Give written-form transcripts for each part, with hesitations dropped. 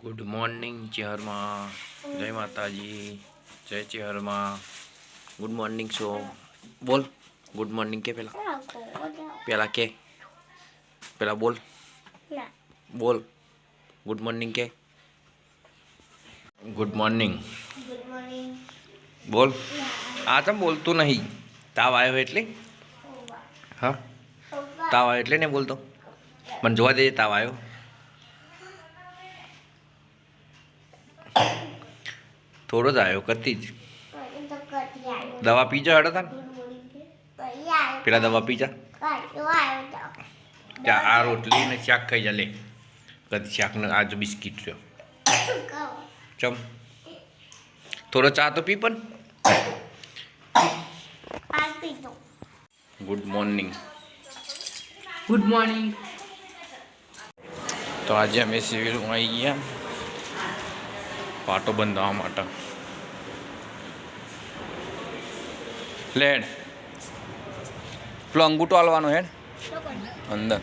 Good morning चेहरमा जय माताजी जय चेहरमा गुड मॉर्निंग शो बोल गुड मॉर्निंग के पेला पेला के पेला बोल बोल गुड मॉर्निंग के गुड मॉर्निंग बोल आज हम बोलतो नहीं ताव आयो એટલે हाँ ताव आयो એટલે नहीं बोलतो मन જોવા દે તાવ આવ્યો थोड़ो ज आयो कती ज दवा पीजा हड़ा था पेला दवा पीजा क्या आ रोटली ने शाक खाई जा ले कदी शाक ने आज बिस्किट रहो चम थोड़ा चा तो पी पण गुड मॉर्निंग तो आज अमे सिविल में आई गया पाटो बंधावा माटे लेड पेलो अंगूठो हालवानो हेड अंदर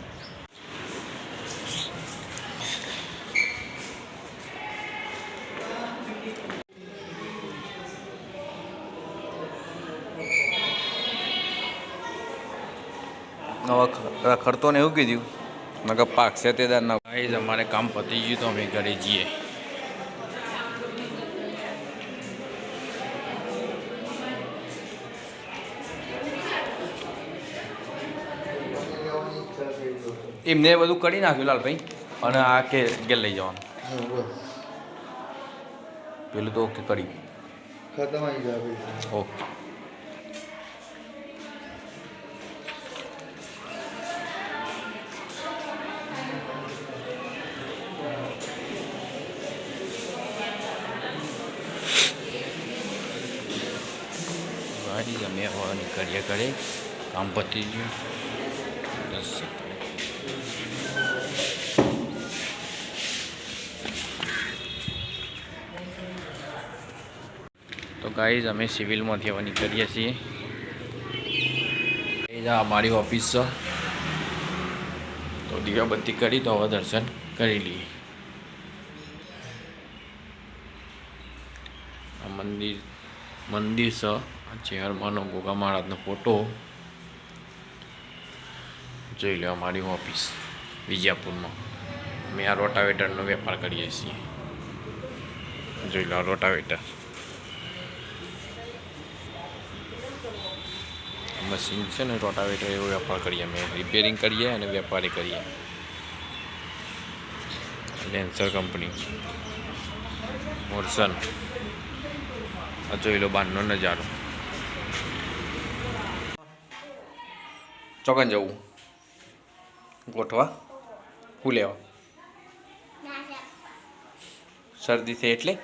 रखड़तो ने एवं कीधु नगर पाक से अमारे काम पती गयु तो अमे घरे जीए एमने बधु करी नाख्यु लाल भाई अने आ के गेल लई जवानुं पेलुं तो ओके करी खत्म आई जावे ओके गाड़ी अमे हवा निकळ्या करे काम पती गयुं 10 तो गाइज अमे सिविल में हवा निकलिए छे अमारी ऑफिस है तो दीवाबत्ती करी तो हवा दर्शन कर लीए मंदिर मंदिर से चेहरमा गोगा महाराज फोटो जो लो अमारी ऑफिस विजयपुर में अमे आ रोटावेटर वेपार करीए छीए जो लो रोटावेटर मशीन से ने रोटावेटर एवं व्यापार करिए अमे रिपेरिंग करिए और व्यापारी करिए लेंसर कंपनी मोरसन जो लो बारनो नजारो चौकन जाऊ गोठवा हूँ लेवा शरदी थे एटले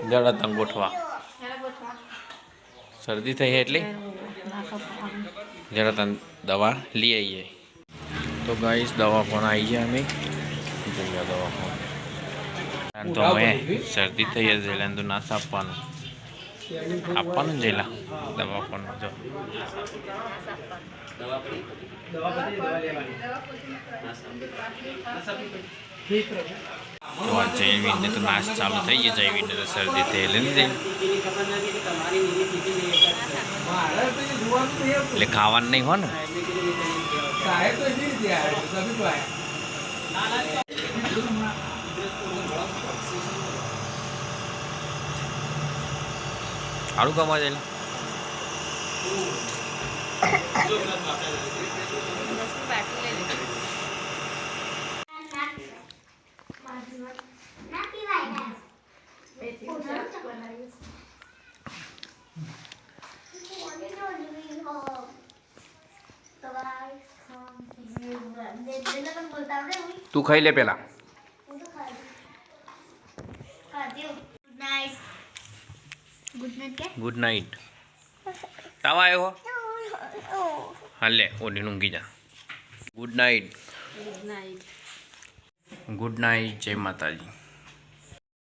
जरा तंग गोठवा सर्दी थी है एटले जरा तन दवा ली आइए तो गाइस दवा पण आई है हमें दवा तो मैं सर्दी थी है जेला तो नाश आपवानो जेला दवा पण जो तो आज जयवीर ने तो नाश चालू थी है जयवीर ने तो सर्दी थी એટલે ખાવાનું નહીં હોય ને સારું કમા જાય तू खाई ले पेला गुड नाइट ताव आयो हो हाँ ले ओढ़ी ऊँगी जा गुड नाइट जय माताजी।